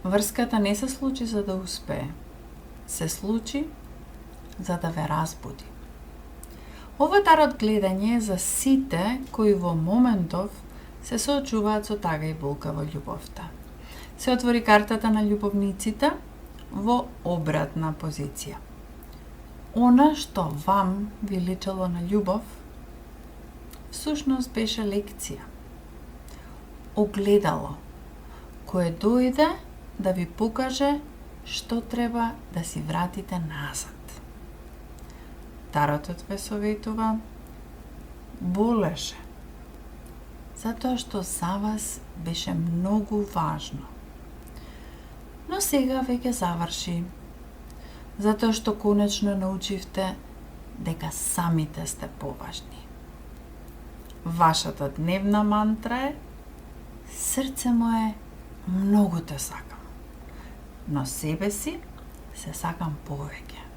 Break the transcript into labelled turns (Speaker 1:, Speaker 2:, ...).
Speaker 1: Врската не се случи за да успее. Се случи за да ве разбуди. Ова тарот гледање е за сите кои во моментов се соочуваат со тага и болка во љубовта. Се отвори картата на љубовниците во обратна позиција. Она што вам ви личело на љубов, всушност беше лекција. Огледало, кое дојде да ви покаже што треба да си вратите назад. Таротот ве советува, болеше, затоа што за вас беше многу важно. Но сега веќе заврши, затоа што конечно научивте дека самите сте поважни. Вашата дневна мантра е: срце моје, многу те сакам, но себе си се сакам повеќе.